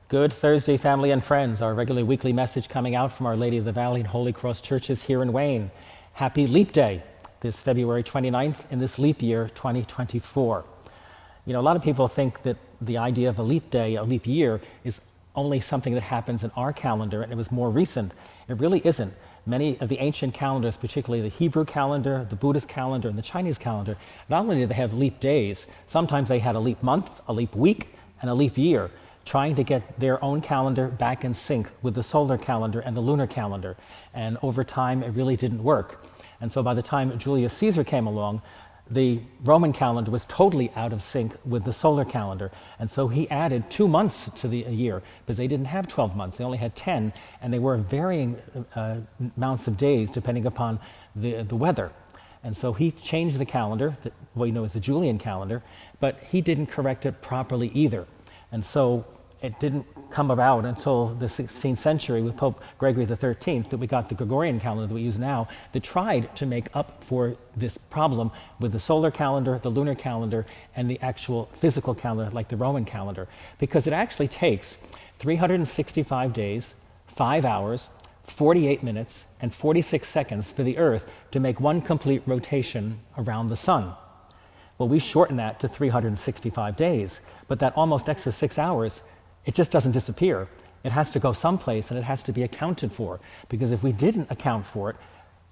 Good Thursday, family and friends. Our regular weekly message coming out from Our Lady of the Valley and Holy Cross churches here in Wayne. Happy Leap Day, this February 29th in this leap year, 2024. You know, a lot of people think that the idea of a leap day, a leap year, is only something that happens in our calendar and it was more recent. It really isn't. Many of the ancient calendars, particularly the Hebrew calendar, the Buddhist calendar, and the Chinese calendar, not only did they have leap days, sometimes they had a leap month, a leap week, and a leap year, trying to get their own calendar back in sync with the solar calendar and the lunar calendar. And over time, it really didn't work. And so by the time Julius Caesar came along, the Roman calendar was totally out of sync with the solar calendar. And so he added 2 months to the year because they didn't have 12 months. They only had 10, and they were varying amounts of days depending upon the weather. And so he changed the calendar, what you know as the Julian calendar, but he didn't correct it properly either. And so it didn't come about until the 16th century with Pope Gregory XIII that we got the Gregorian calendar that we use now that tried to make up for this problem with the solar calendar, the lunar calendar, and the actual physical calendar like the Roman calendar. Because it actually takes 365 days, 5 hours, 48 minutes, and 46 seconds for the Earth to make one complete rotation around the sun. Well, we shorten that to 365 days, but that almost extra 6 hours, it just doesn't disappear. It has to go someplace and it has to be accounted for. Because if we didn't account for it,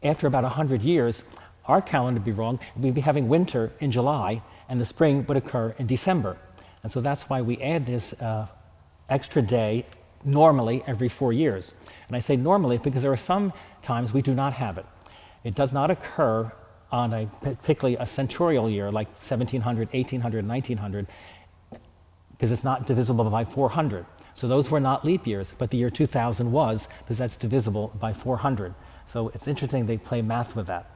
after about 100 years, our calendar would be wrong. We'd be having winter in July and the spring would occur in December. And so that's why we add this extra day normally every 4 years. And I say normally because there are some times we do not have it. It does not occur on particularly a centurial year like 1700, 1800, 1900, because it's not divisible by 400. So those were not leap years, but the year 2000 was, because that's divisible by 400. So it's interesting they play math with that.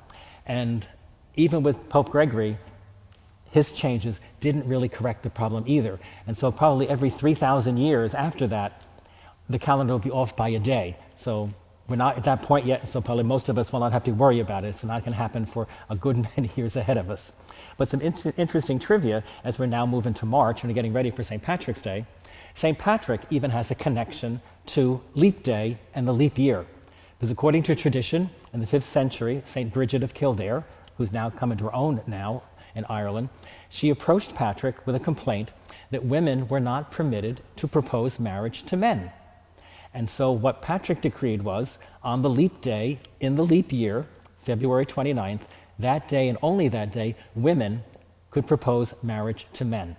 And even with Pope Gregory, his changes didn't really correct the problem either. And so probably every 3,000 years after that, the calendar will be off by a day. So we're not at that point yet, so probably most of us will not have to worry about it. It's not going to happen for a good many years ahead of us. But some interesting trivia as we're now moving to March and getting ready for St. Patrick's Day. St. Patrick even has a connection to leap day and the leap year. Because according to tradition, in the 5th century, St. Bridget of Kildare, who's now come into her own now in Ireland, she approached Patrick with a complaint that women were not permitted to propose marriage to men. And so what Patrick decreed was, on the leap day in the leap year, February 29th, that day and only that day, women could propose marriage to men.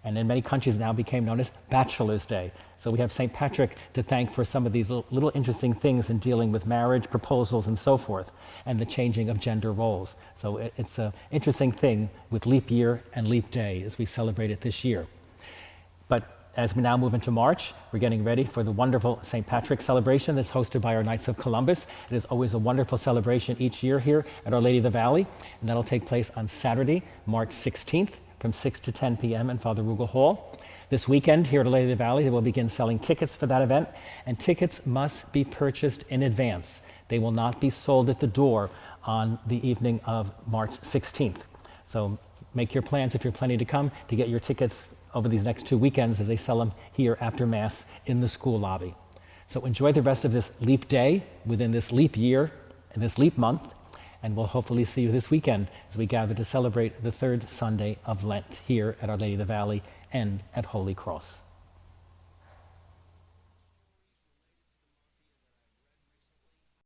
And in many countries now became known as Bachelor's Day. So we have St. Patrick to thank for some of these little interesting things in dealing with marriage, proposals, and so forth, and the changing of gender roles. So it's an interesting thing with leap year and leap day as we celebrate it this year. But as we now move into March, we're getting ready for the wonderful St. Patrick's celebration that's hosted by our Knights of Columbus. It is always a wonderful celebration each year here at Our Lady of the Valley, and that'll take place on Saturday, March 16th from 6 to 10 p.m. in Father Rugal Hall. This weekend here at Our Lady of the Valley, they will begin selling tickets for that event, and tickets must be purchased in advance. They will not be sold at the door on the evening of March 16th. So make your plans if you're planning to come to get your tickets over these next 2 weekends as they sell them here after Mass in the school lobby. So enjoy the rest of this leap day within this leap year and this leap month, and we'll hopefully see you this weekend as we gather to celebrate the 3rd Sunday of Lent here at Our Lady of the Valley and at Holy Cross.